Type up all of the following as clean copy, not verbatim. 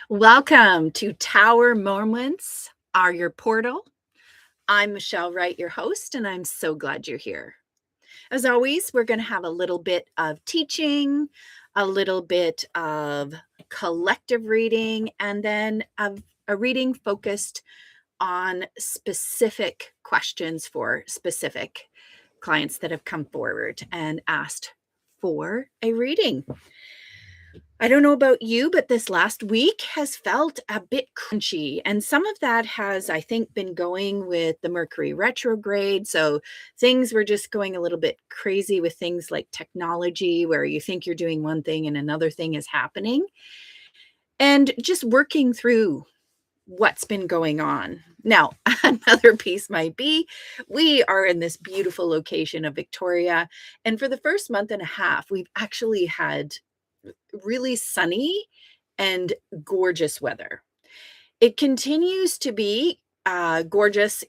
Welcome to Tower Moments Are Your Portal. I'm Michelle Wright, your host, and I'm so glad you're here. As always, we're going to have a little bit of teaching, a little bit of collective reading, and then a reading focused on specific questions for specific clients that have come forward and asked for a reading. I don't know about you, but this last week has felt a bit crunchy. And some of that has, I think, been going with the Mercury retrograde. So things were just going a little bit crazy with things like technology, where you think you're doing one thing and another thing is happening. And just working through what's been going on. Now, another piece might be we are in this beautiful location of Victoria. And for the first month and a half, we've actually had really sunny and gorgeous weather. It continues to be gorgeous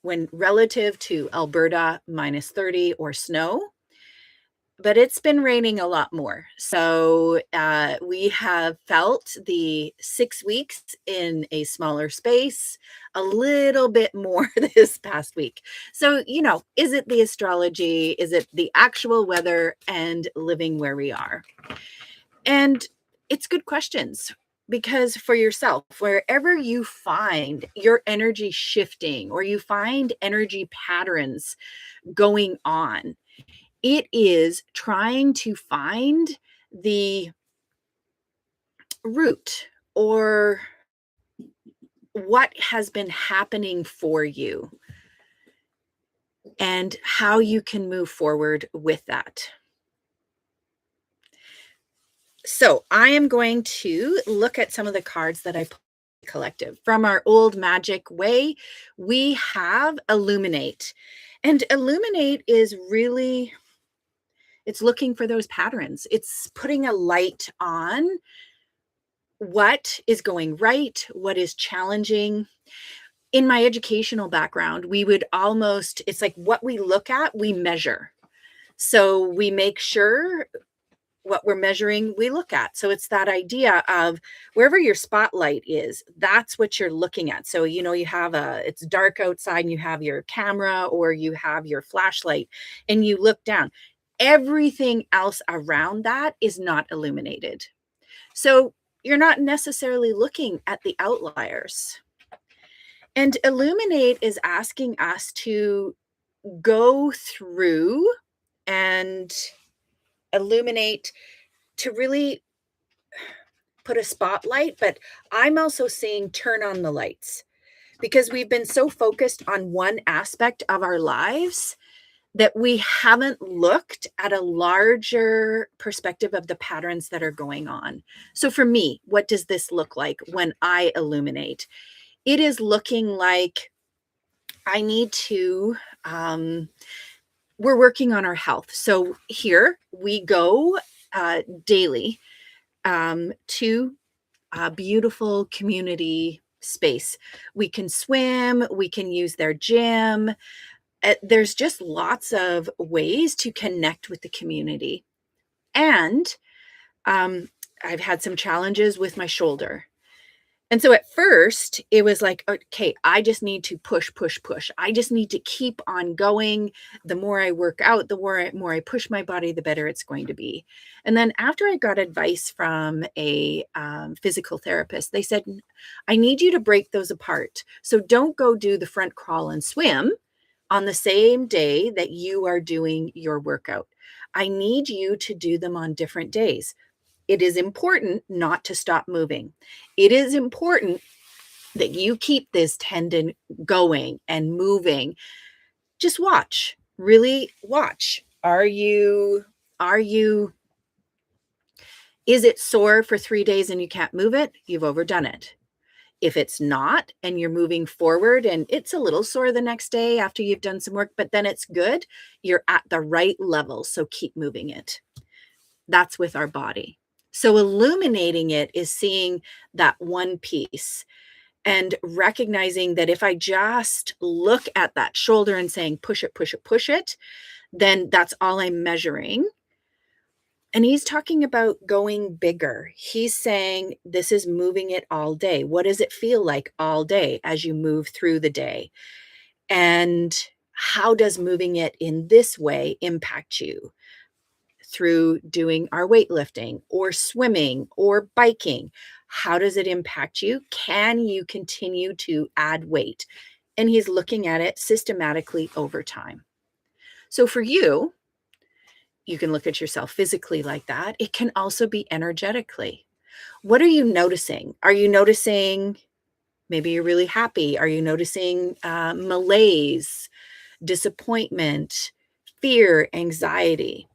when relative to Alberta minus 30 or snow, but it's been raining a lot more. So we have felt the 6 weeks in a smaller space a little bit more this past week. So, is it the astrology? Is it the actual weather and living where we are? And it's good questions because for yourself, wherever you find your energy shifting or you find energy patterns going on, it is trying to find the root or what has been happening for you and how you can move forward with that. So I am going to look at some of the cards that I collective. From our old magic way, we have Illuminate. And Illuminate is really, it's looking for those patterns. It's putting a light on what is going right, what is challenging. In my educational background, we would almost, it's like what we look at, we measure. So we make sure what we're measuring, we look at. So it's that idea of wherever your spotlight is, that's what you're looking at. So, you have it's dark outside and you have your camera or you have your flashlight and you look down. Everything else around that is not illuminated. So you're not necessarily looking at the outliers. And Illuminate is asking us to go through and illuminate, to really put a spotlight, but I'm also seeing turn on the lights because we've been so focused on one aspect of our lives that we haven't looked at a larger perspective of the patterns that are going on. So for me, what does this look like when I illuminate? It is looking like I need to we're working on our health. So here we go daily to a beautiful community space. We can swim, we can use their gym. There's just lots of ways to connect with the community. And I've had some challenges with my shoulder. And so at first it was like, okay, I just need to push, push, push. I just need to keep on going. The more I work out, the more I push my body, the better it's going to be. And then after I got advice from a physical therapist, they said, I need you to break those apart. So don't go do the front crawl and swim on the same day that you are doing your workout. I need you to do them on different days. It is important not to stop moving. It is important that you keep this tendon going and moving. Just watch, really watch. Is it sore for 3 days and you can't move it? You've overdone it. If it's not and you're moving forward and it's a little sore the next day after you've done some work, but then it's good, you're at the right level. So keep moving it. That's with our body. So illuminating it is seeing that one piece and recognizing that if I just look at that shoulder and saying, push it, push it, push it, then that's all I'm measuring. And he's talking about going bigger. He's saying this is moving it all day. What does it feel like all day as you move through the day? And how does moving it in this way impact you through doing our weightlifting or swimming or biking? How does it impact you? Can you continue to add weight? And he's looking at it systematically over time. So for you, you can look at yourself physically like that. It can also be energetically. What are you noticing? Are you noticing maybe you're really happy? Are you noticing malaise, disappointment, fear, anxiety?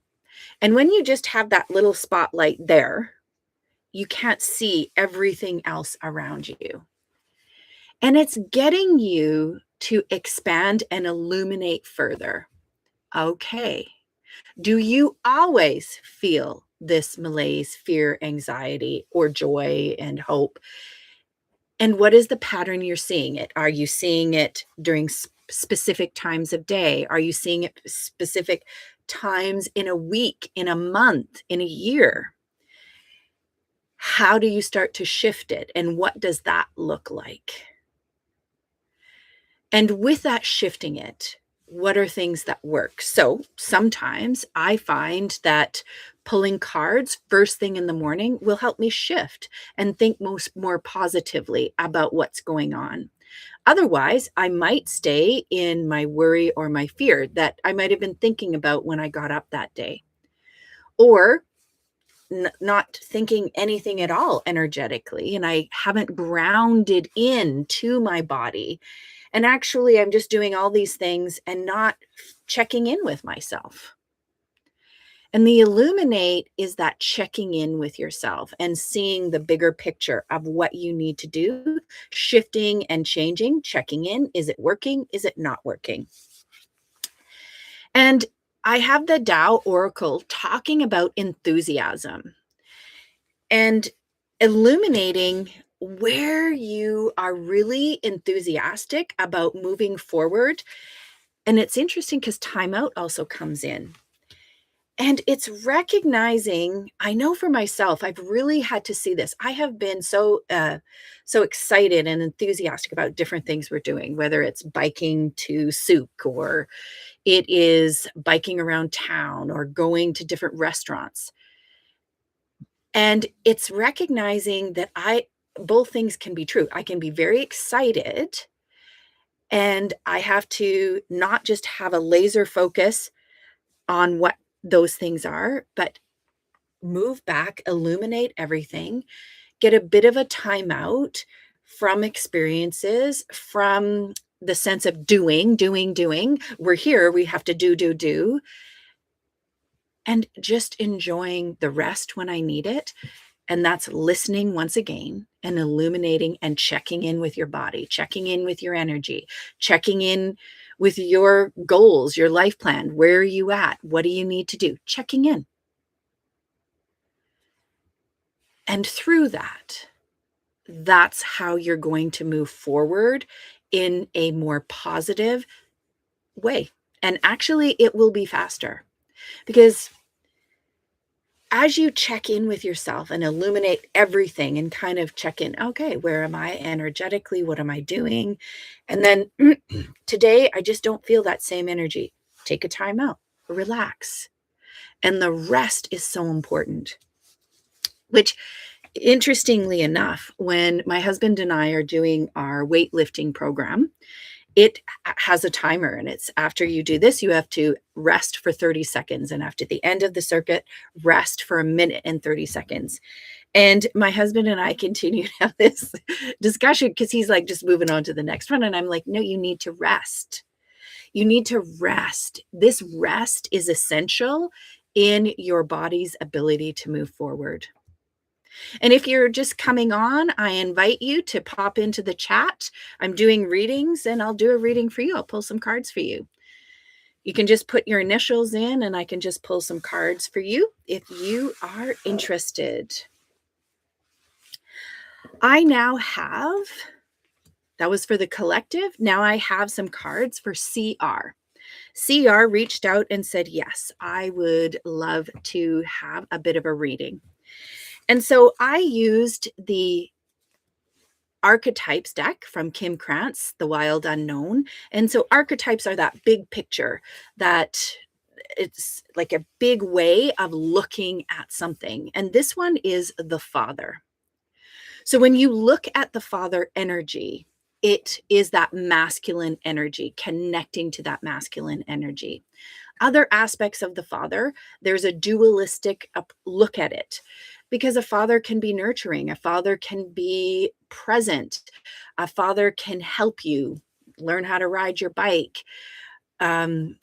And when you just have that little spotlight there, you can't see everything else around you. And it's getting you to expand and illuminate further. Okay. Do you always feel this malaise, fear, anxiety, or joy and hope? And what is the pattern you're seeing it? Are you seeing it during specific times of day? Are you seeing it specific times in a week, in a month, in a year? How do you start to shift it? And what does that look like? And with that shifting it, what are things that work? So sometimes I find that pulling cards first thing in the morning will help me shift and think more positively about what's going on. Otherwise, I might stay in my worry or my fear that I might have been thinking about when I got up that day. Or not thinking anything at all energetically, and I haven't grounded into my body. And actually, I'm just doing all these things and not checking in with myself. And the illuminate is that checking in with yourself and seeing the bigger picture of what you need to do, shifting and changing, checking in. Is it working? Is it not working? And I have the Tao Oracle talking about enthusiasm and illuminating where you are really enthusiastic about moving forward. And it's interesting because timeout also comes in. And it's recognizing, I know for myself, I've really had to see this. I have been so excited and enthusiastic about different things we're doing, whether it's biking to Souk or it is biking around town or going to different restaurants. And it's recognizing that both things can be true. I can be very excited and I have to not just have a laser focus on what those things are, but move back, illuminate everything, get a bit of a timeout from experiences, from the sense of doing. We're here, we have to do, and just enjoying the rest when I need it. And that's listening once again and illuminating and checking in with your body, checking in with your energy, checking in with your goals, your life plan. Where are you at? What do you need to do? Checking in. And through that, that's how you're going to move forward in a more positive way. And actually, it will be faster because as you check in with yourself and illuminate everything and kind of check in, okay, where am I energetically? What am I doing? And then today, I just don't feel that same energy. Take a time out, relax. And the rest is so important, which interestingly enough, when my husband and I are doing our weightlifting program, it has a timer and it's after you do this, you have to rest for 30 seconds. And after the end of the circuit, rest for a minute and 30 seconds. And my husband and I continue to have this discussion because he's like, just moving on to the next one. And I'm like, no, you need to rest. You need to rest. This rest is essential in your body's ability to move forward. And if you're just coming on, I invite you to pop into the chat. I'm doing readings and I'll do a reading for you. I'll pull some cards for you. You can just put your initials in and I can just pull some cards for you if you are interested. I now have, that was for the collective. Now I have some cards for CR. CR reached out and said, yes, I would love to have a bit of a reading. And so I used the archetypes deck from Kim Krantz, The Wild Unknown. And so archetypes are that big picture, that it's like a big way of looking at something. And this one is the father. So when you look at the father energy, it is that masculine energy, connecting to that masculine energy. Other aspects of the father, there's a dualistic look at it, because a father can be nurturing, a father can be present, a father can help you learn how to ride your bike, um,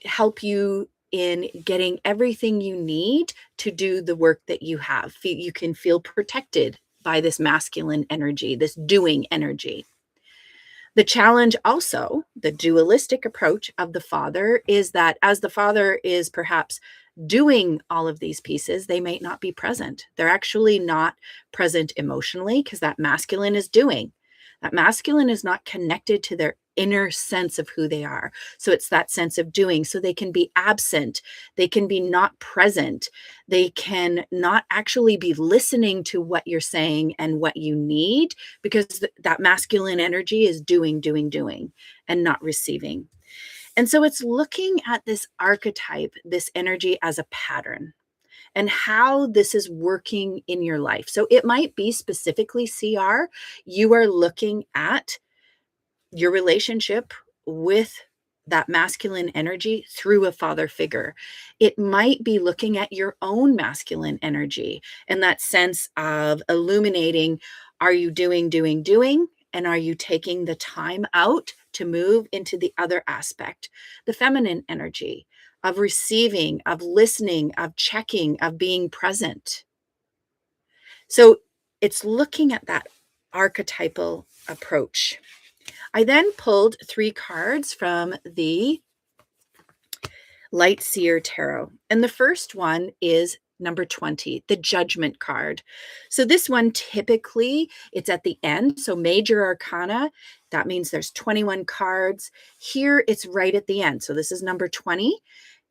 help you in getting everything you need to do the work that you have. You can feel protected by this masculine energy, this doing energy. The challenge also, the dualistic approach of the father, is that as the father is perhaps doing all of these pieces, they might not be present. They're actually not present emotionally because that masculine is doing. That masculine is not connected to their inner sense of who they are. So it's that sense of doing. So they can be absent. They can be not present. They can not actually be listening to what you're saying and what you need, because that masculine energy is doing, doing, doing, and not receiving. And so it's looking at this archetype, this energy, as a pattern and how this is working in your life. So it might be specifically CR. You are looking at your relationship with that masculine energy through a father figure. It might be looking at your own masculine energy and that sense of illuminating, are you doing, doing, doing? And are you taking the time out to move into the other aspect, the feminine energy of receiving, of listening, of checking, of being present? So it's looking at that archetypal approach. I then pulled 3 cards from the Light Seer Tarot. And the first one is number 20, the Judgment card. So this one typically it's at the end. So major arcana, that means there's 21 cards. Here it's right at the end. So this is number 20.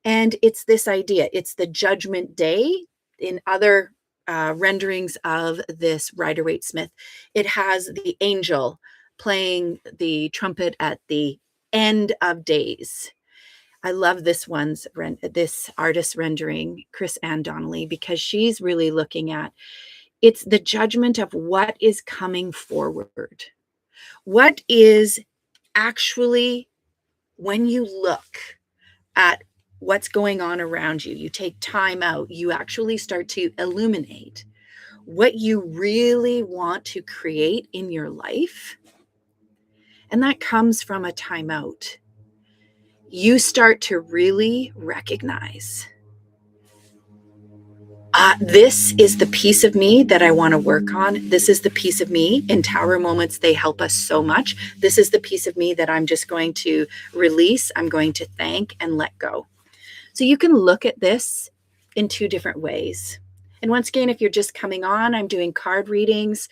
And it's this idea. It's the Judgment Day. In other renderings of this Rider-Waite-Smith, it has the angel playing the trumpet at the end of days. I love this artist rendering, Chris Ann Donnelly, because she's really looking at it's the judgment of what is coming forward. What is actually, when you look at what's going on around you, you take time out, you actually start to illuminate what you really want to create in your life. And that comes from a timeout. You start to really recognize this is the piece of me that I want to work on. This is the piece of me. In Tower Moments, they help us so much. This is the piece of me that I'm just going to release. I'm going to thank and let go. So you can look at this in 2 different ways. And once again, if you're just coming on, I'm doing card readings.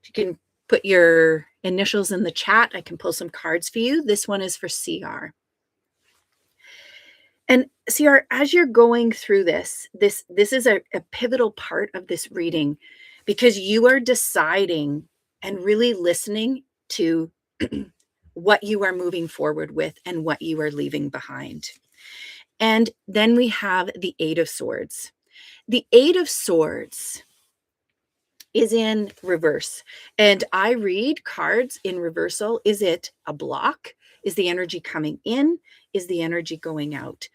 You can put your initials in the chat. I can pull some cards for you. This one is for CR. And CR, as you're going through this is a pivotal part of this reading, because you are deciding and really listening to what you are moving forward with and what you are leaving behind. And then we have the Eight of Swords. The Eight of Swords is in reverse. And I read cards in reversal. Is it a block? Is the energy coming in? Is the energy going out?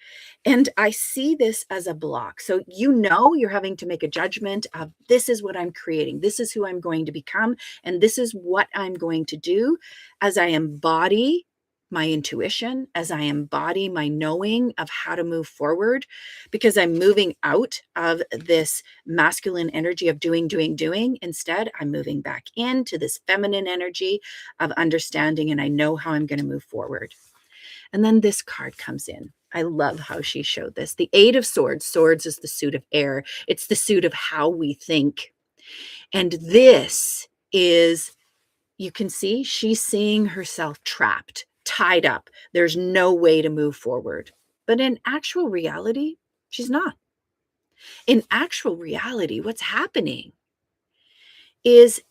And I see this as a block. So you're having to make a judgment of, this is what I'm creating. This is who I'm going to become. And this is what I'm going to do as I embody my intuition, as I embody my knowing of how to move forward, because I'm moving out of this masculine energy of doing, doing, doing. Instead, I'm moving back into this feminine energy of understanding, and I know how I'm going to move forward. And then this card comes in. I love how she showed this. The Eight of Swords. Swords is the suit of air. It's the suit of how we think. And this is, you can see she's seeing herself trapped, tied up. There's no way to move forward. But in actual reality, she's not. In actual reality, what's happening is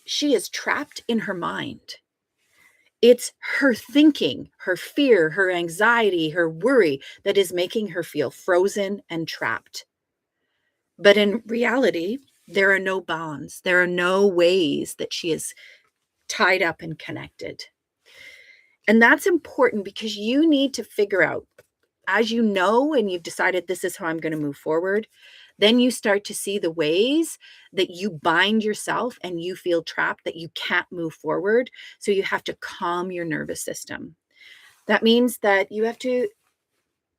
she is trapped in her mind. It's her thinking, her fear, her anxiety, her worry that is making her feel frozen and trapped. But in reality, there are no bonds. There are no ways that she is tied up and connected. And that's important because you need to figure out, as you know, and you've decided this is how I'm going to move forward, then you start to see the ways that you bind yourself and you feel trapped, that you can't move forward. So you have to calm your nervous system. That means that you have to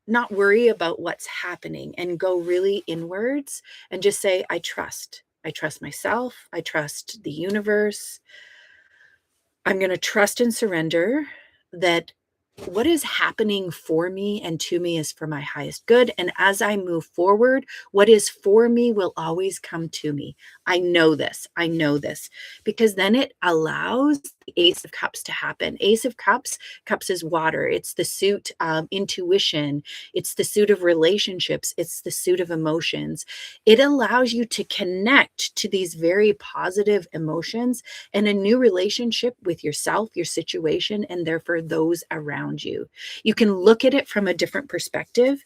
not worry about what's happening and go really inwards and just say, I trust. I trust myself. I trust the universe. I'm going to trust and surrender that what is happening for me and to me is for my highest good. And as I move forward, what is for me will always come to me. I know this. I know this. Because then it allows the Ace of Cups to happen. Ace of Cups, cups is water. It's the suit of intuition. It's the suit of relationships. It's the suit of emotions. It allows you to connect to these very positive emotions and a new relationship with yourself, your situation, and therefore those around you. You can look at it from a different perspective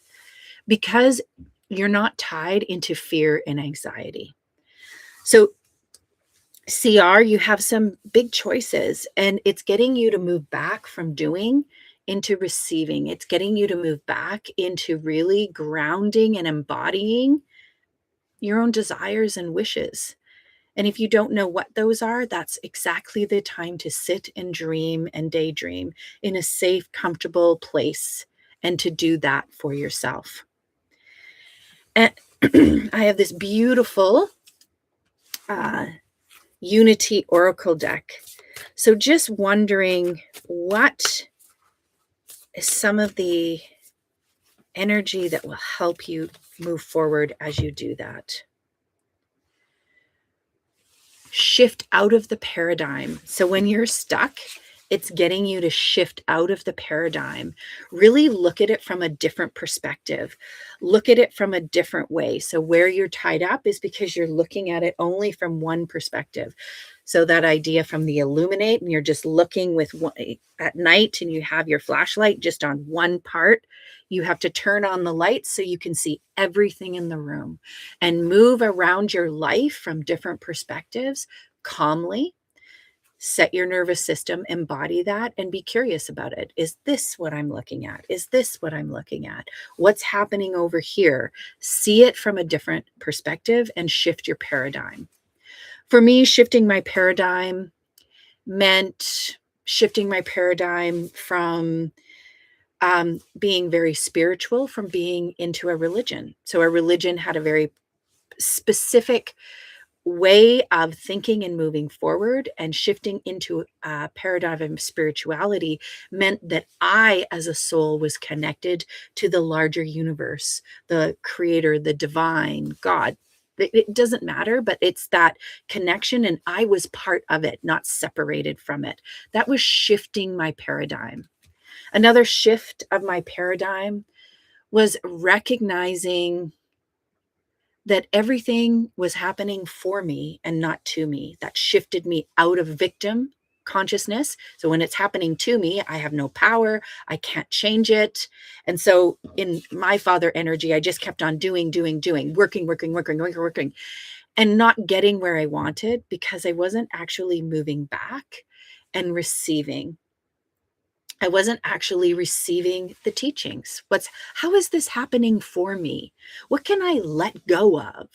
because you're not tied into fear and anxiety. So, CR, you have some big choices, and it's getting you to move back from doing into receiving. It's getting you to move back into really grounding and embodying your own desires and wishes. And if you don't know what those are, that's exactly the time to sit and dream and daydream in a safe, comfortable place and to do that for yourself. And I have this beautiful Unity Oracle deck. So just wondering what is some of the energy that will help you move forward as you do that. Shift out of the paradigm. So when you're stuck, it's getting you to shift out of the paradigm. Really look at it from a different perspective. Look at it from a different way. So where you're tied up is because you're looking at it only from one perspective. So that idea from the illuminate, and you're just looking with one, at night, and you have your flashlight just on one part. You have to turn on the light so you can see everything in the room and move around your life from different perspectives calmly. Set your nervous system, embody that, and be curious about it. Is this what I'm looking at? Is this what I'm looking at? What's happening over here? See it from a different perspective and shift your paradigm. For me, shifting my paradigm meant shifting my paradigm from being very spiritual, from being into a religion. So a religion had a very specific way of thinking and moving forward, and shifting into a paradigm of spirituality meant that I, as a soul, was connected to the larger universe, the creator, the divine, God. It doesn't matter, but it's that connection, and I was part of it, not separated from it. That was shifting my paradigm. Another shift of my paradigm was recognizing that everything was happening for me and not to me. That shifted me out of victim consciousness. So when it's happening to me, I have no power. I can't change it. And so in my father energy, I just kept on doing, working, and not getting where I wanted because I wasn't actually moving back and receiving. I wasn't actually receiving the teachings. How is this happening for me? What can I let go of?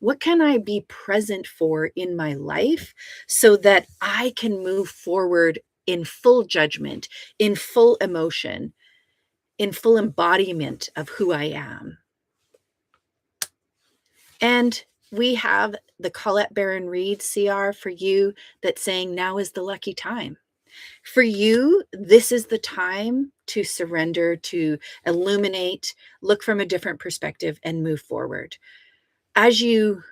What can I be present for in my life so that I can move forward in full judgment, in full emotion, in full embodiment of who I am? And we have the Colette Baron Reid CR for you that's saying now is the lucky time. For you, this is the time to surrender, to illuminate, look from a different perspective, and move forward. As you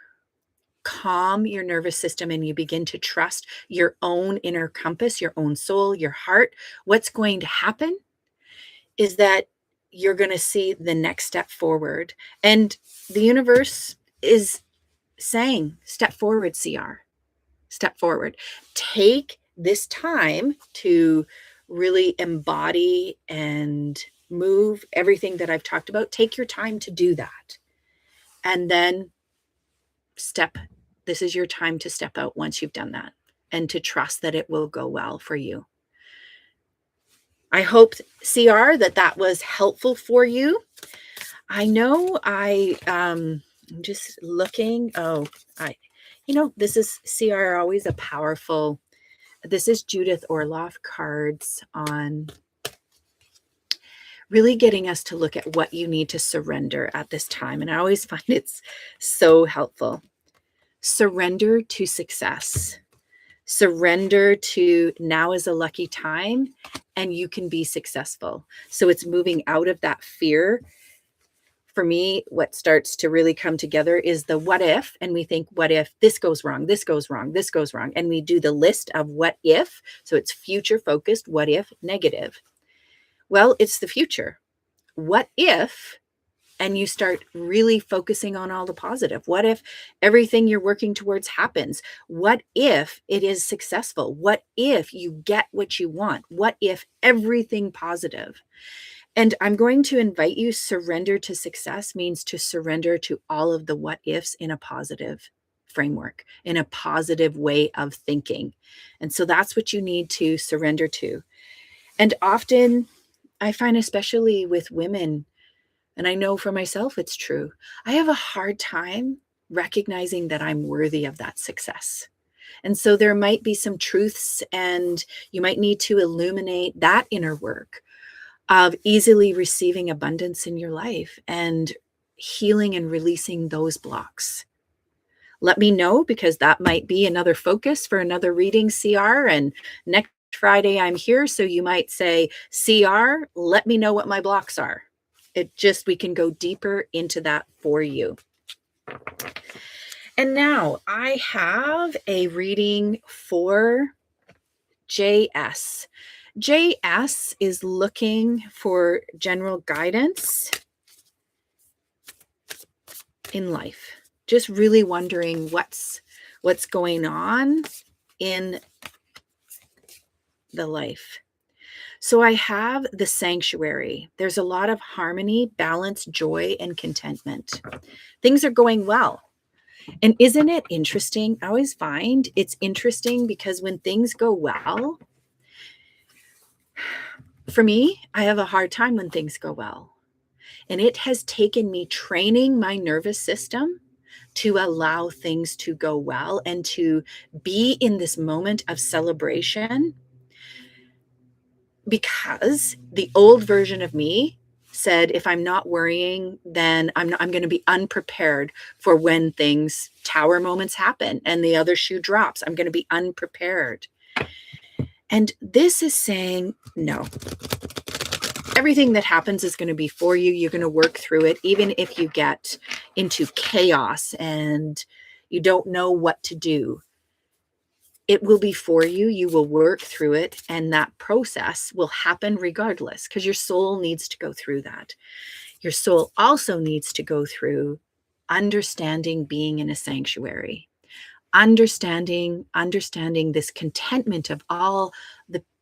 calm your nervous system and you begin to trust your own inner compass, your own soul, your heart, what's going to happen is that you're going to see the next step forward. And the universe is saying, step forward, CR, step forward. Take this time to really embody and move everything that I've talked about. Take your time to do that. And then this is your time to step out once you've done that and to trust that it will go well for you. I hope, CR, that was helpful for you. I know I'm just looking. This is CR, always a powerful. This is Judith Orloff cards on really getting us to look at what you need to surrender at this time. And I always find it's so helpful. Surrender to success. Surrender to now is a lucky time and you can be successful. So it's moving out of that fear. For me, what starts to really come together is the what if, and we think, what if this goes wrong, this goes wrong, this goes wrong. And we do the list of what if. So it's future focused, what if, negative. Well, it's the future. What if, and you start really focusing on all the positive. What if everything you're working towards happens? What if it is successful? What if you get what you want? What if everything positive? And I'm going to invite you, surrender to success means to surrender to all of the what ifs in a positive framework, in a positive way of thinking. And so that's what you need to surrender to. And often I find, especially with women, and I know for myself it's true, I have a hard time recognizing that I'm worthy of that success. And so there might be some truths, and you might need to illuminate that inner work of easily receiving abundance in your life and healing and releasing those blocks. Let me know, because that might be another focus for another reading, CR. And next Friday I'm here, so you might say, CR, let me know what my blocks are. We can go deeper into that for you. And now I have a reading for JS. JS is looking for general guidance in life. Just really wondering what's going on in the life. So I have the sanctuary. There's a lot of harmony, balance, joy, and contentment. Things are going well. And isn't it interesting? I always find it's interesting because when things go well, for me, I have a hard time when things go well. And it has taken me training my nervous system to allow things to go well and to be in this moment of celebration, because the old version of me said, if I'm not worrying, then I'm going to be unprepared for when things, tower moments happen and the other shoe drops. I'm going to be unprepared. And this is saying, no, everything that happens is going to be for you. You're going to work through it. Even if you get into chaos and you don't know what to do, it will be for you. You will work through it. And that process will happen regardless, because your soul needs to go through that. Your soul also needs to go through understanding being in a sanctuary, understanding this contentment of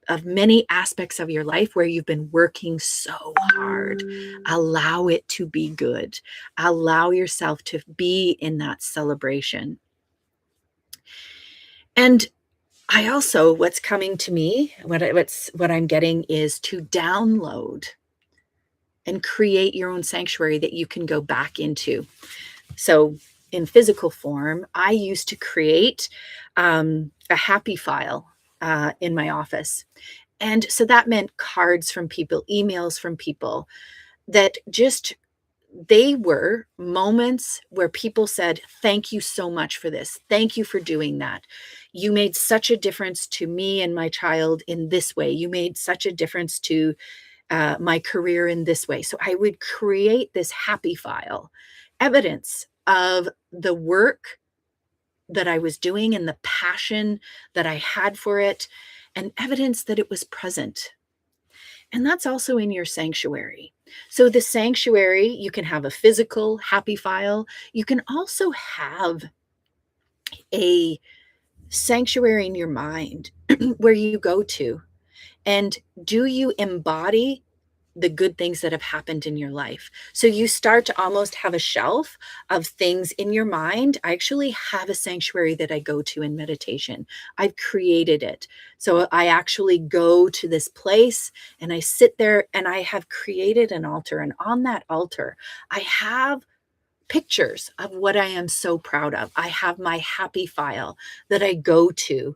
of many aspects of your life where you've been working so hard. Allow it to be good. Allow yourself to be in that celebration. And I also, what's coming to me, what I'm getting is to download and create your own sanctuary that you can go back into. So in physical form, I used to create a happy file in my office. And so that meant cards from people, emails from people that they were moments where people said, thank you so much for this. Thank you for doing that. You made such a difference to me and my child in this way. You made such a difference to my career in this way. So I would create this happy file, evidence of the work that I was doing and the passion that I had for it, and evidence that it was present. And that's also in your sanctuary. So, the sanctuary, you can have a physical happy file. You can also have a sanctuary in your mind where you go to. And do you embody the good things that have happened in your life? So you start to almost have a shelf of things in your mind. I actually have a sanctuary that I go to in meditation. I've created it. So I actually go to this place and I sit there and I have created an altar. And on that altar, I have pictures of what I am so proud of. I have my happy file that I go to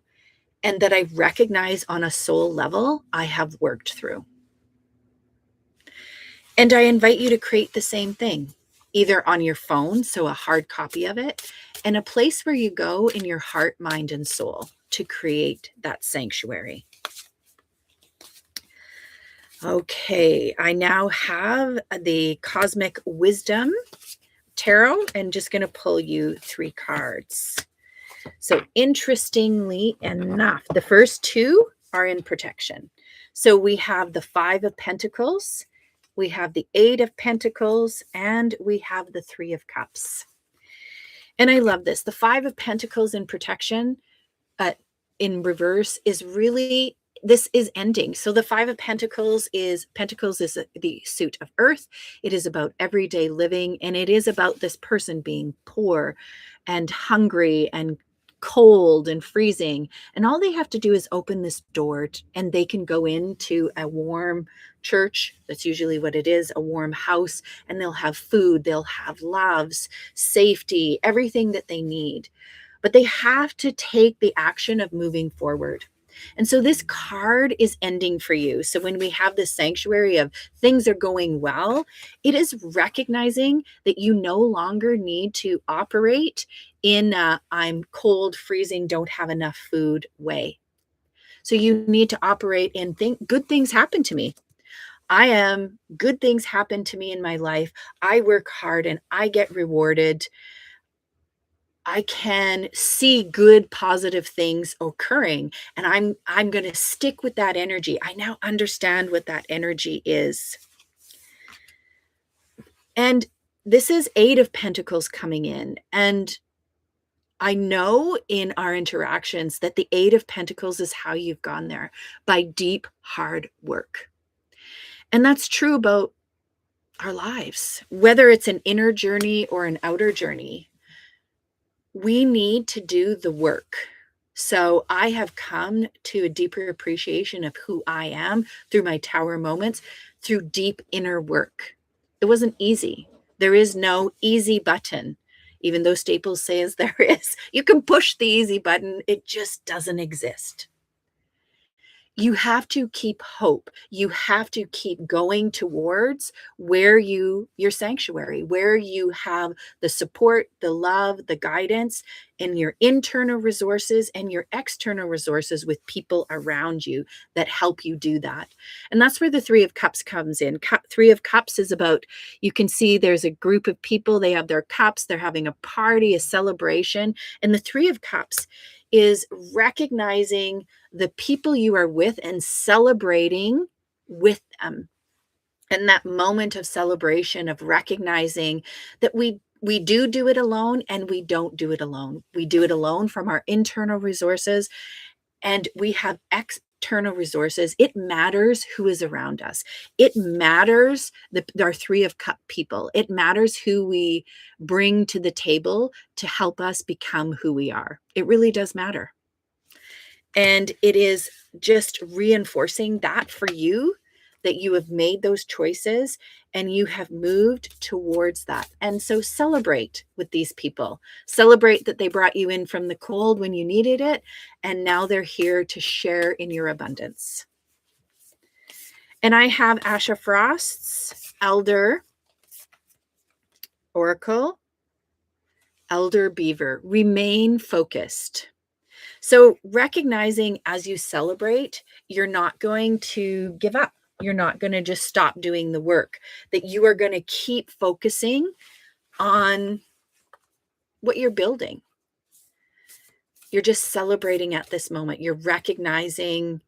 and that I recognize on a soul level I have worked through. And I invite you to create the same thing, either on your phone, so a hard copy of it, and a place where you go in your heart, mind, and soul to create that sanctuary. Okay, I now have the Cosmic Wisdom Tarot and just going to pull you 3 cards. So interestingly enough, the first 2 are in protection. So we have the 5 of Pentacles, we have the 8 of Pentacles, and we have the 3 of Cups. And I love this. The 5 of Pentacles in protection, in reverse, is really, this is ending. So the 5 of Pentacles is the suit of earth. It is about everyday living, and it is about this person being poor and hungry and cold and freezing, and all they have to do is open this door and they can go into a warm church. That's usually what it is, a warm house, and they'll have food, they'll have loves, safety, everything that they need. But they have to take the action of moving forward. And so this card is ending for you. So when we have this sanctuary of things are going well, it is recognizing that you no longer need to operate in I'm cold, freezing, don't have enough food way. So you need to operate in good things happen to me. Good things happen to me in my life. I work hard and I get rewarded. I can see good positive things occurring, and I'm going to stick with that energy. I now understand what that energy is. And this is 8 of Pentacles coming in, and I know in our interactions that the 8 of Pentacles is how you've gone there, by deep, hard work. And that's true about our lives, whether it's an inner journey or an outer journey. We need to do the work. So I have come to a deeper appreciation of who I am through my tower moments, through deep inner work. It wasn't easy. There is no easy button, even though Staples says there is. You can push the easy button. It just doesn't exist. You have to keep hope. You have to keep going towards your sanctuary, where you have the support, the love, the guidance, and your internal resources and your external resources with people around you that help you do that. And that's where the 3 of Cups comes in. 3 of Cups is about, you can see there's a group of people, they have their cups, they're having a party, a celebration. And the 3 of Cups is recognizing the people you are with and celebrating with them. And that moment of celebration, of recognizing that we do it alone, and we don't do it alone. We do it alone from our internal resources, and we have external resources. It matters who is around us. It matters our 3 of Cup people. It matters who we bring to the table to help us become who we are. It really does matter. And it is just reinforcing that for you, that you have made those choices and you have moved towards that. And so celebrate with these people. Celebrate that they brought you in from the cold when you needed it, and now they're here to share in your abundance. And I have Asha Frost's Elder Oracle, Elder Beaver. Remain focused. So recognizing as you celebrate, you're not going to give up. You're not going to just stop doing the work, that you are going to keep focusing on what you're building. You're just celebrating at this moment. You're recognizing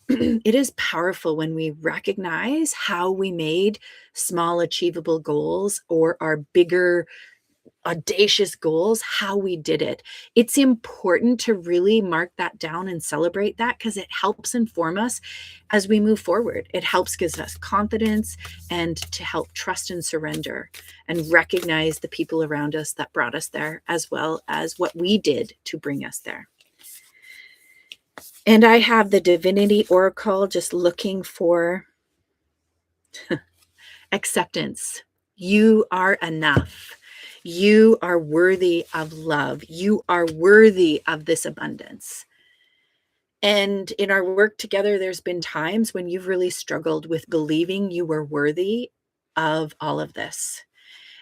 it is powerful when we recognize how we made small achievable goals or our bigger audacious goals, how we did it. It's important to really mark that down and celebrate that because it helps inform us as we move forward. It helps gives us confidence and to help trust and surrender and recognize the people around us that brought us there as well as what we did to bring us there. And I have the Divinity Oracle just looking for acceptance. You are enough. You are worthy of love. You are worthy of this abundance. And in our work together, there's been times when you've really struggled with believing you were worthy of all of this.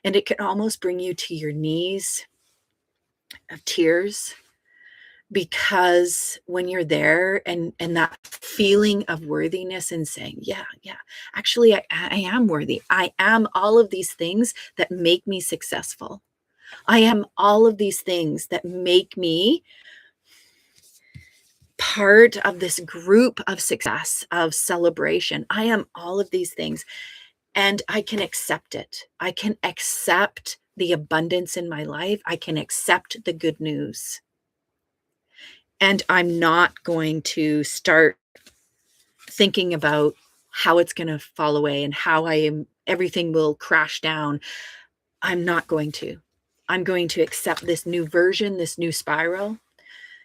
And it can almost bring you to your knees of tears because when you're there and that feeling of worthiness and saying yeah actually I am worthy, I am all of these things that make me successful, I am all of these things that make me part of this group of success, of celebration, I am all of these things, and I can accept it. I can accept the abundance in my life, I can accept the good news. And I'm not going to start thinking about how it's going to fall away and how everything will crash down. I'm not going to. I'm going to accept this new version, this new spiral.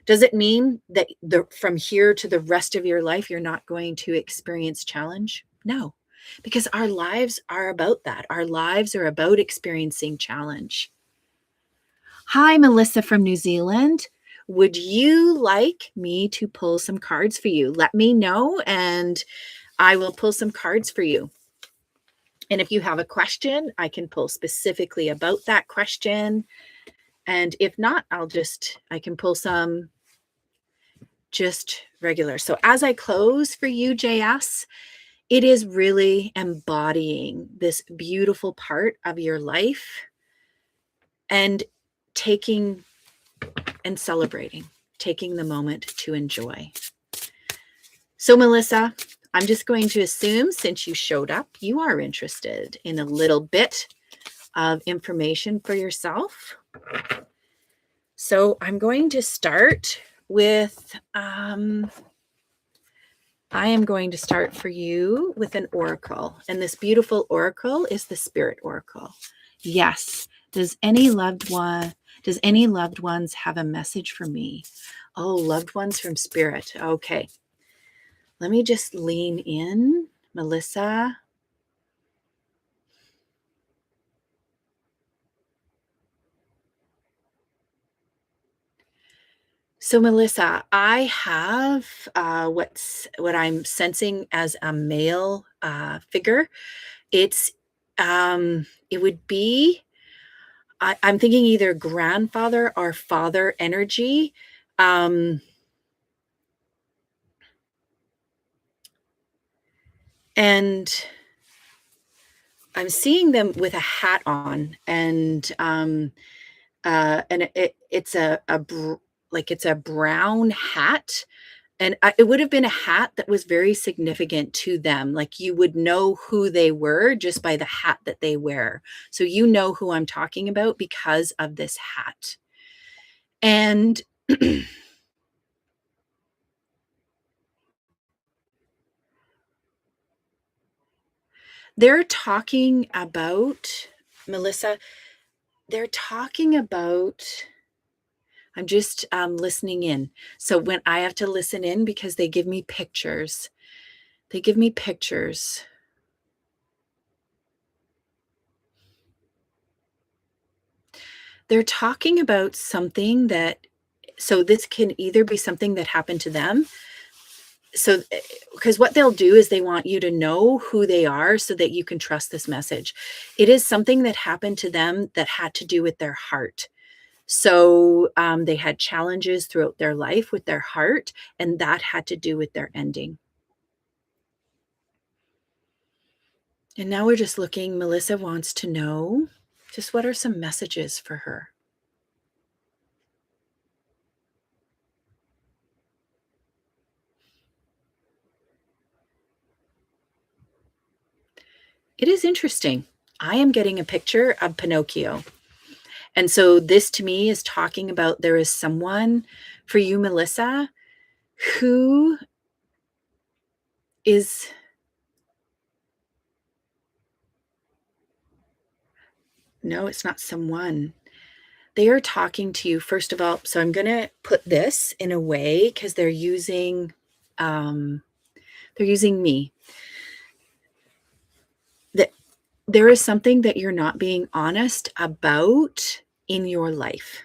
Does it mean that from here to the rest of your life, you're not going to experience challenge? No, because our lives are about that. Our lives are about experiencing challenge. Hi, Melissa from New Zealand. Would you like me to pull some cards for you? Let me know and I will pull some cards for you. And if you have a question, I can pull specifically about that question. And if not, I can pull some just regular. So as I close for you, JS, it is really embodying this beautiful part of your life and taking and celebrating, taking the moment to enjoy. So, Melissa, I'm just going to assume since you showed up, you are interested in a little bit of information for yourself. So I'm going to start with, I am going to start for you with an oracle. And this beautiful oracle is the Spirit Oracle. Yes. Does any loved ones have a message for me? Oh, loved ones from Spirit. Okay. Let me just lean in, Melissa. So, Melissa, I have what I'm sensing as a male figure. It's it would be I'm thinking either grandfather or father energy. Um, and I'm seeing them with a hat on, and it's a brown hat, and it would have been a hat that was very significant to them. Like you would know who they were just by the hat that they wear. So you know who I'm talking about because of this hat. And they're talking about, Melissa, they're talking about, I'm just listening in. So when I have to listen in because they give me pictures, they give me pictures. They're talking about something that, so this can either be something that happened to them. So, because what they'll do is they want you to know who they are so that you can trust this message. It is something that happened to them that had to do with their heart. So they had challenges throughout their life with their heart, and that had to do with their ending. And now we're just looking. Melissa wants to know just what are some messages for her? It is interesting. I am getting a picture of Pinocchio. And so this to me is talking about there is someone for you, Melissa, who is no, it's not someone. They are talking to you, first of all. So I'm going to put this in a way because they're using me. That there is something that you're not being honest about in your life.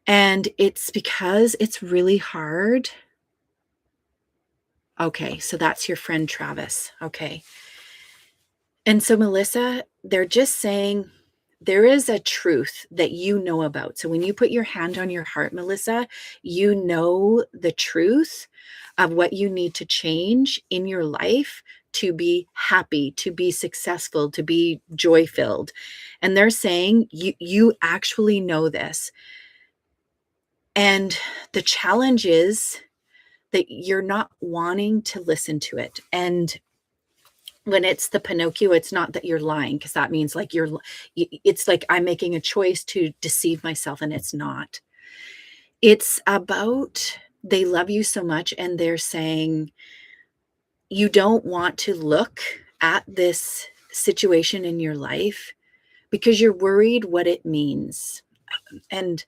And it's because it's really hard. Okay, so that's your friend Travis. Okay. And so, Melissa, they're just saying there is a truth that you know about. So, when you put your hand on your heart, Melissa, you know the truth of what you need to change in your life to be happy, to be successful, to be joy filled. And they're saying you actually know this. And the challenge is that you're not wanting to listen to it. And when it's the Pinocchio, it's not that you're lying, because that means like it's like I'm making a choice to deceive myself, and it's not. It's about they love you so much, and they're saying you don't want to look at this situation in your life because you're worried what it means. And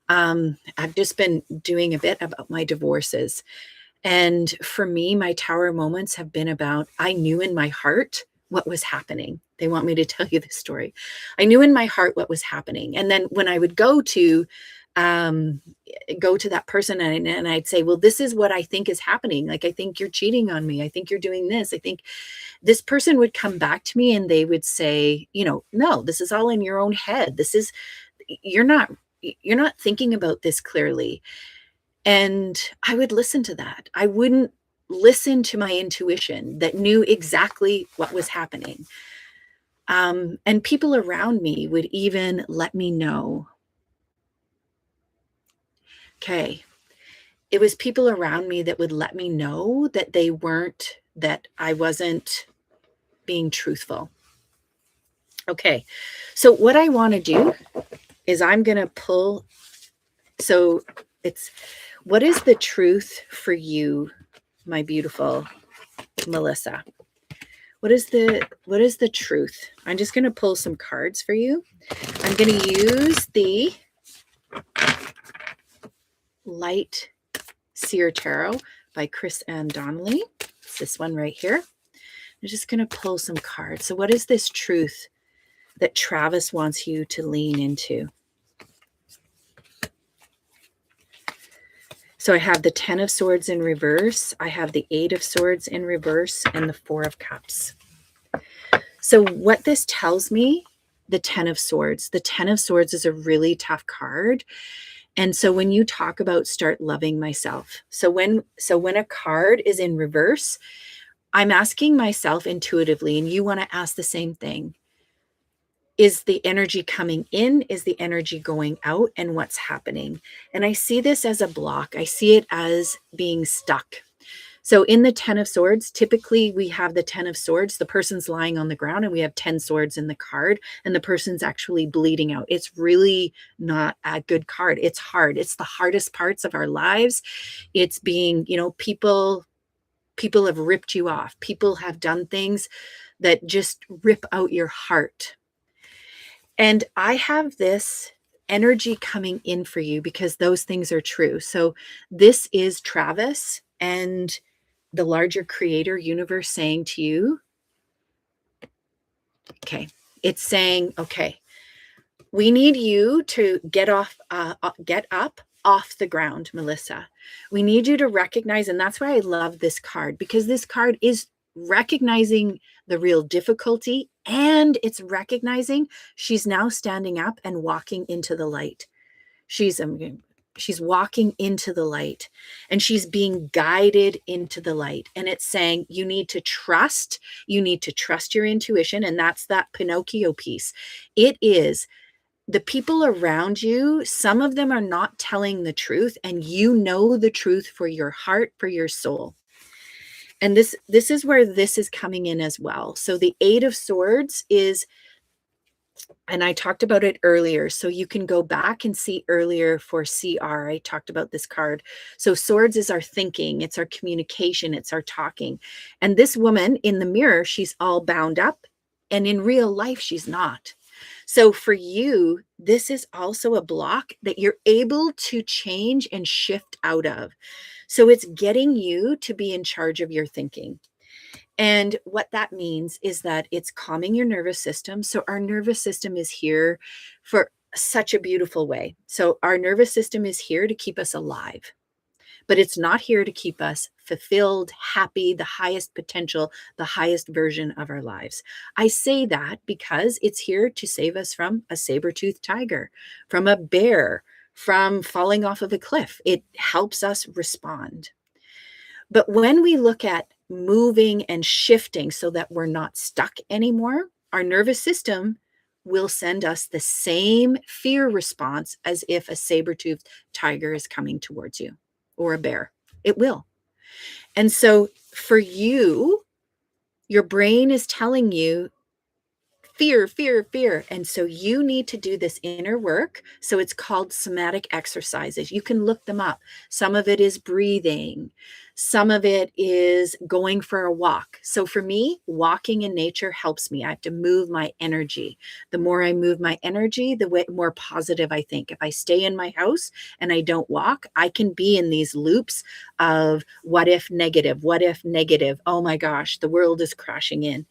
I've just been doing a bit about my divorces. And for me, my tower moments have been about I knew in my heart what was happening. They want me to tell you this story. I knew in my heart what was happening. And then when I would um, go to that person and I'd say, well, this is what I think is happening. Like, I think you're cheating on me. I think you're doing this. I think this person would come back to me and they would say, no, this is all in your own head. You're not, you're not thinking about this clearly. And I would listen to that. I wouldn't listen to my intuition that knew exactly what was happening. And people around me would even let me know. Okay. It was people around me that would let me know that that I wasn't being truthful. Okay. So what I want to do is I'm going to pull. So it's, what is the truth for you, my beautiful Melissa? What is the truth? I'm just going to pull some cards for you. I'm going to use the Light Seer Tarot by Chris Ann Donnelly. It's this one right here. I'm just going to pull some cards. So what is this truth that Travis wants you to lean into? So I have the 10 of Swords in reverse. I have the 8 of Swords in reverse and the 4 of Cups. So what this tells me, the 10 of Swords. The 10 of Swords is a really tough card. And so when you talk about start loving myself. So when a card is in reverse, I'm asking myself intuitively, and you want to ask the same thing. Is the energy coming in? Is the energy going out? And what's happening? And I see this as a block. I see it as being stuck. So in the 10 of Swords, typically we have the 10 of Swords, the person's lying on the ground, and we have 10 swords in the card, and the person's actually bleeding out. It's really not a good card. It's hard. It's the hardest parts of our lives. It's being, people have ripped you off. People have done things that just rip out your heart. And I have this energy coming in for you because those things are true. So this is Travis and the larger creator universe saying to you, okay, it's saying, okay, we need you to get up off the ground, Melissa. We need you to recognize, and that's why I love this card, because this card is recognizing the real difficulty, and it's recognizing she's now standing up and walking into the light. She's walking into the light, and she's being guided into the light. And it's saying you need to trust your intuition. And that's that Pinocchio piece. It is the people around you. Some of them are not telling the truth, and you know the truth for your heart, for your soul. And this is where this is coming in as well. So the 8 of Swords is, and I talked about it earlier, so you can go back and see earlier for CR. I talked about this card. So Swords is our thinking, it's our communication, it's our talking. And this woman in the mirror, she's all bound up, and in real life, she's not. So for you, this is also a block that you're able to change and shift out of. So it's getting you to be in charge of your thinking. And what that means is that it's calming your nervous system. So our nervous system is here for such a beautiful way. So our nervous system is here to keep us alive, but it's not here to keep us fulfilled, happy, the highest potential, the highest version of our lives. I say that because it's here to save us from a saber-toothed tiger, from a bear, from falling off of a cliff. It helps us respond. But when we look at moving and shifting so that we're not stuck anymore, our nervous system will send us the same fear response as if a saber-toothed tiger is coming towards you or a bear. It will. And so for you, your brain is telling you fear, fear, fear. And so you need to do this inner work. So it's called somatic exercises. You can look them up. Some of it is breathing. Some of it is going for a walk. So for me, walking in nature helps me. I have to move my energy. The more I move my energy, the more positive I think. If I stay in my house and I don't walk, I can be in these loops of what if negative, what if negative. Oh my gosh, the world is crashing in.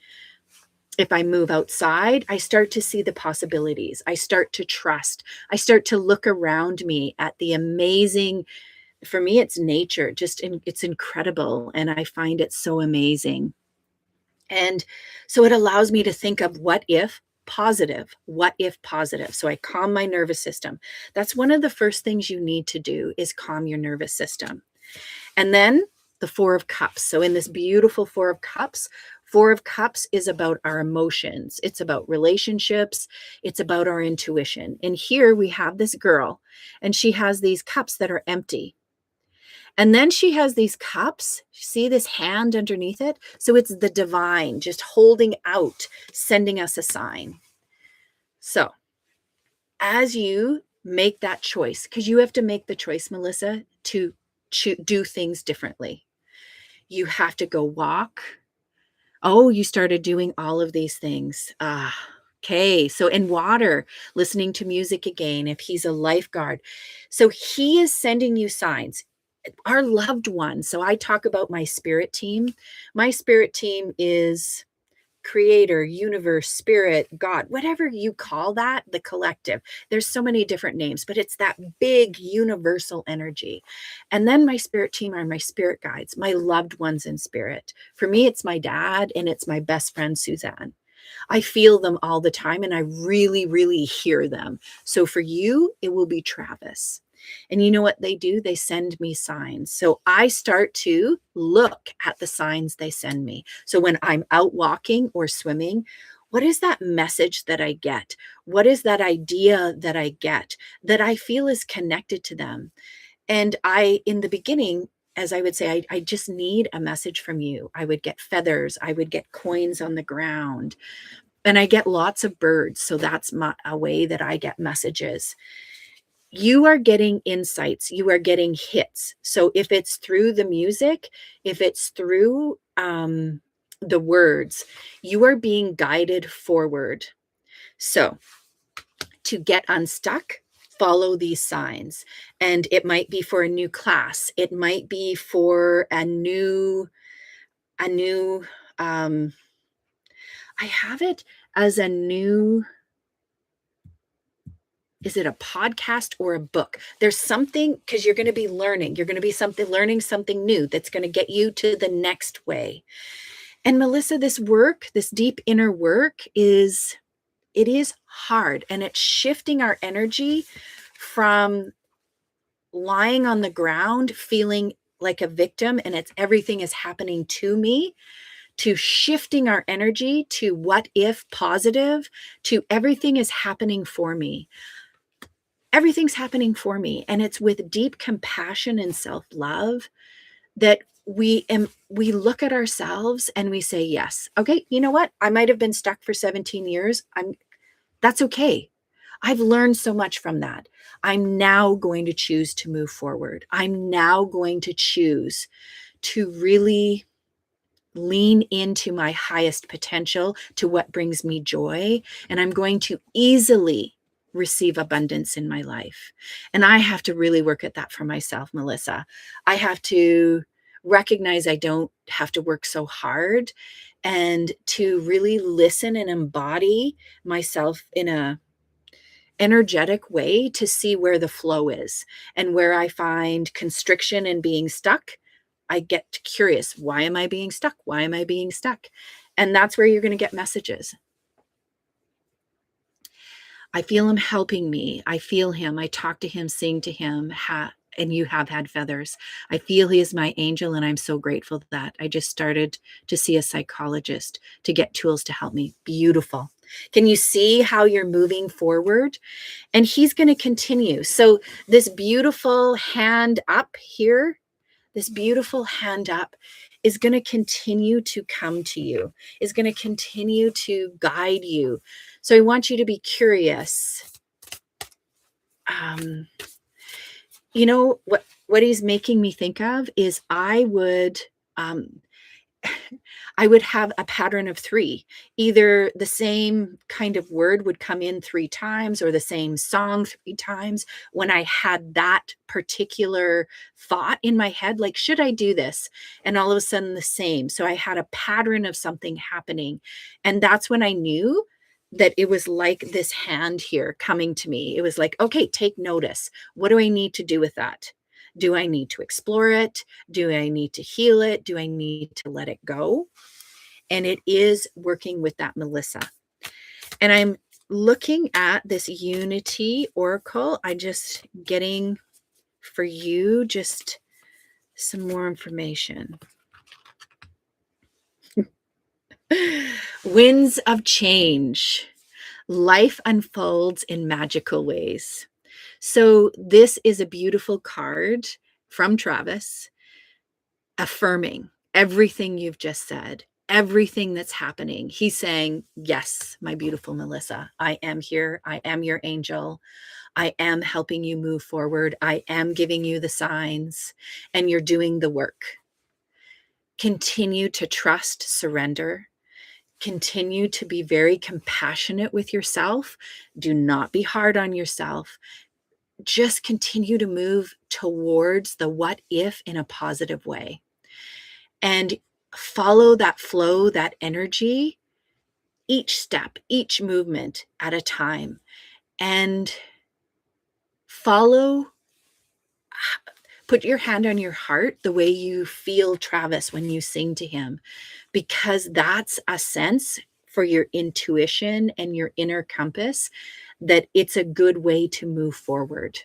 If I move outside, I start to see the possibilities. I start to trust. I start to look around me at the amazing, for me, it's nature. It's incredible. And I find it so amazing. And so it allows me to think of what if positive, what if positive. So I calm my nervous system. That's one of the first things you need to do is calm your nervous system. And then the Four of Cups. So in this beautiful Four of Cups is about our emotions. It's about relationships. It's about our intuition. And here we have this girl, and she has these cups that are empty. And then she has these cups. See this hand underneath it? So it's the divine just holding out, sending us a sign. So as you make that choice, because you have to make the choice, Melissa, to do things differently. You have to go walk. Oh, you started doing all of these things. Okay. So in water, listening to music again, if he's a lifeguard. So he is sending you signs. Our loved ones. So I talk about my spirit team. My spirit team is creator, universe, spirit, God, whatever you call that, the collective. There's so many different names, but it's that big universal energy. And then my spirit team are my spirit guides, my loved ones in spirit. For me, it's my dad and it's my best friend, Suzanne. I feel them all the time and I really, really hear them. So for you, it will be Travis. And you know what they do? They send me signs. So I start to look at the signs they send me. So when I'm out walking or swimming, what is that message that I get? What is that idea that I get that I feel is connected to them? And in the beginning, as I would say, I just need a message from you. I would get feathers. I would get coins on the ground. And I get lots of birds. So that's a way that I get messages. You are getting insights, you are getting hits. So if it's through the music, if it's through the words, you are being guided forward. So to get unstuck, follow these signs. And it might be for a new class. It might be for a new, I have it as a new, is it a podcast or a book? There's something, because you're going to be learning. You're going to be learning something new that's going to get you to the next way. And Melissa, this work, this deep inner work it is hard, and it's shifting our energy from lying on the ground, feeling like a victim and everything is happening to me, to shifting our energy to what if positive, to everything is happening for me. Everything's happening for me. And it's with deep compassion and self-love that we look at ourselves and we say, yes, okay, you know what? I might have been stuck for 17 years. That's okay. I've learned so much from that. I'm now going to choose to move forward. I'm now going to choose to really lean into my highest potential, to what brings me joy, and I'm going to easily receive abundance in my life. And I have to really work at that for myself, Melissa. I have to recognize I don't have to work so hard, and to really listen and embody myself in a energetic way to see where the flow is, and where I find constriction and being stuck. I get curious. Why am I being stuck? Why am I being stuck? And that's where you're going to get messages. I feel him helping me. I feel him. I talk to him, sing to him. And you have had feathers. I feel he is my angel, and I'm so grateful that I just started to see a psychologist to get tools to help me. Beautiful. Can you see how you're moving forward? And he's going to continue. So this beautiful hand up here, this beautiful hand up is going to continue to come to you, is going to continue to guide you. So I want you to be curious. You know, what he's making me think of is I would have a pattern of 3. Either the same kind of word would come in 3 times, or the same song 3 times, when I had that particular thought in my head, like, should I do this? And all of a sudden the same. So I had a pattern of something happening. And that's when I knew that it was like this hand here coming to me. It was like, okay, take notice. What do I need to do with that? Do I need to explore it? Do I need to heal it? Do I need to let it go? And it is working with that, Melissa. And I'm looking at this Unity Oracle. I'm just getting for you just some more information. Winds of change. Life unfolds in magical ways. So this is a beautiful card from Travis, affirming everything you've just said, everything that's happening. He's saying, yes, my beautiful Melissa, I am here. I am your angel. I am helping you move forward. I am giving you the signs, and you're doing the work. Continue to trust, surrender. Continue to be very compassionate with yourself. Do not be hard on yourself. Just continue to move towards the what if in a positive way. And follow that flow, that energy, each step, each movement at a time. And put your hand on your heart the way you feel Travis when you sing to him, because that's a sense for your intuition and your inner compass that it's a good way to move forward.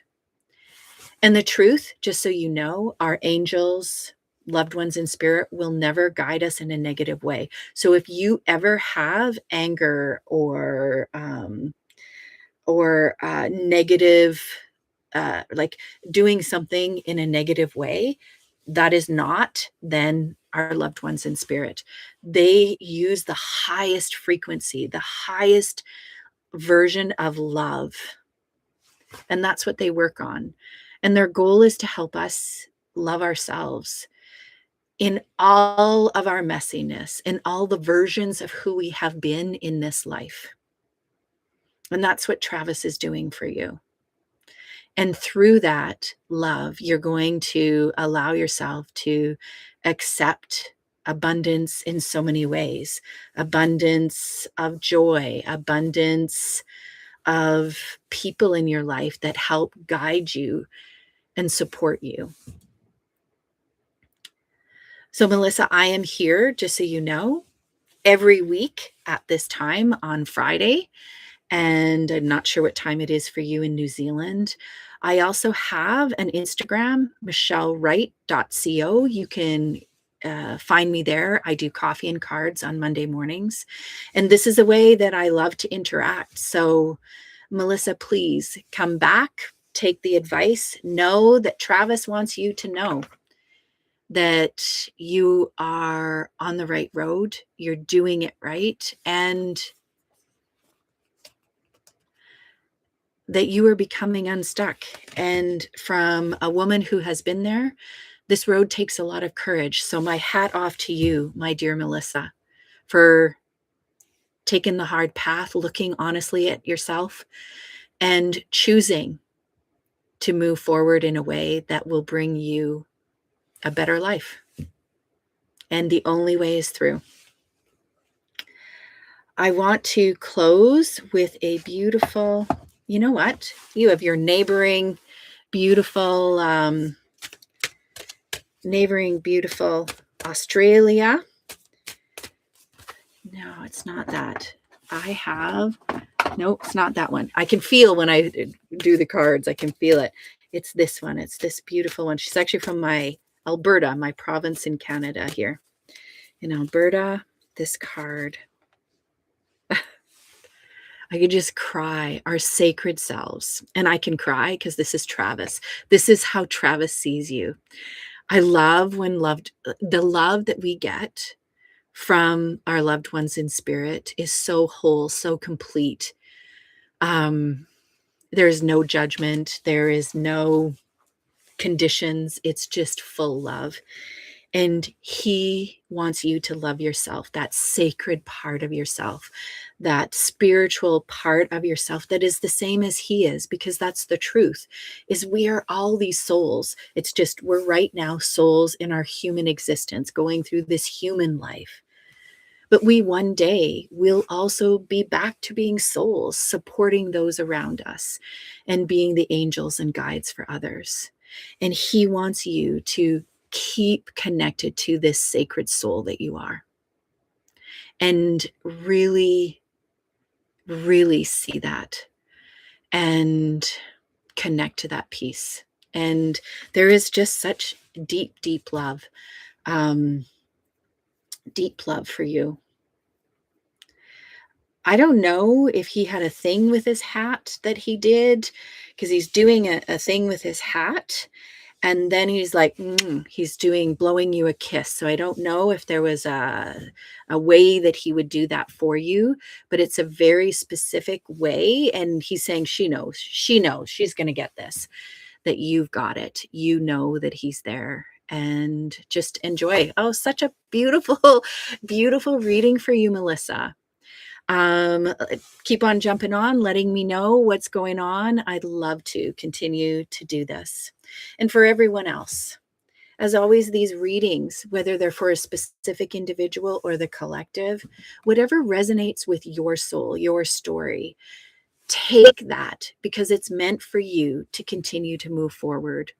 And the truth, just so you know, our angels, loved ones in spirit, will never guide us in a negative way. So if you ever have anger or negative, like doing something in a negative way, that is not then our loved ones in spirit. They use the highest frequency, the highest version of love. And that's what they work on. And their goal is to help us love ourselves in all of our messiness, in all the versions of who we have been in this life. And that's what Travis is doing for you. And through that love, you're going to allow yourself to accept abundance in so many ways. Abundance of joy, abundance of people in your life that help guide you and support you. So, Melissa, I am here, just so you know, every week at this time on Friday. And I'm not sure what time it is for you in New Zealand. I also have an Instagram, michellewright.co. You can find me there. I do coffee and cards on Monday mornings. And this is a way that I love to interact. So, Melissa, please come back, take the advice, know that Travis wants you to know that you are on the right road, you're doing it right, and that you are becoming unstuck. And from a woman who has been there, this road takes a lot of courage. So my hat off to you, my dear Melissa, for taking the hard path, looking honestly at yourself, and choosing to move forward in a way that will bring you a better life. And the only way is through. I want to close with a beautiful, you know what? You have your beautiful, beautiful Australia. No, it's not that. Nope, it's not that one. I can feel when I do the cards, I can feel it. It's this one. It's this beautiful one. She's actually from my Alberta, my province in Canada here. In Alberta, this card. I could just cry, our sacred selves. And I can cry because this is Travis. This is how Travis sees you. I love the love that we get from our loved ones in spirit is so whole, so complete. There is no judgment. There is no conditions. It's just full love. And he wants you to love yourself, that sacred part of yourself, that spiritual part of yourself that is the same as he is, because that's the truth, is we are all these souls. It's just we're right now souls in our human existence going through this human life. But we one day will also be back to being souls, supporting those around us and being the angels and guides for others. And he wants you to keep connected to this sacred soul that you are and really, really see that and connect to that peace. And there is just such deep, deep love for you. I don't know if he had a thing with his hat that he did, because he's doing a thing with his hat. And then he's like, he's blowing you a kiss. So I don't know if there was a way that he would do that for you, but it's a very specific way. And he's saying she knows, she's going to get this, that you've got it. You know that he's there, and just enjoy. Oh, such a beautiful, beautiful reading for you, Melissa. Keep on jumping on, letting me know what's going on. I'd love to continue to do this. And for everyone else, as always, these readings, whether they're for a specific individual or the collective, whatever resonates with your soul, your story, take that, because it's meant for you to continue to move forward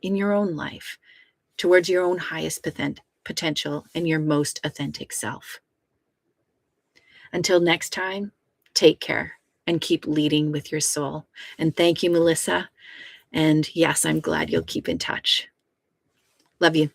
in your own life towards your own highest potential and your most authentic self. Until next time, take care and keep leading with your soul. And thank you, Melissa. And yes, I'm glad you'll keep in touch. Love you.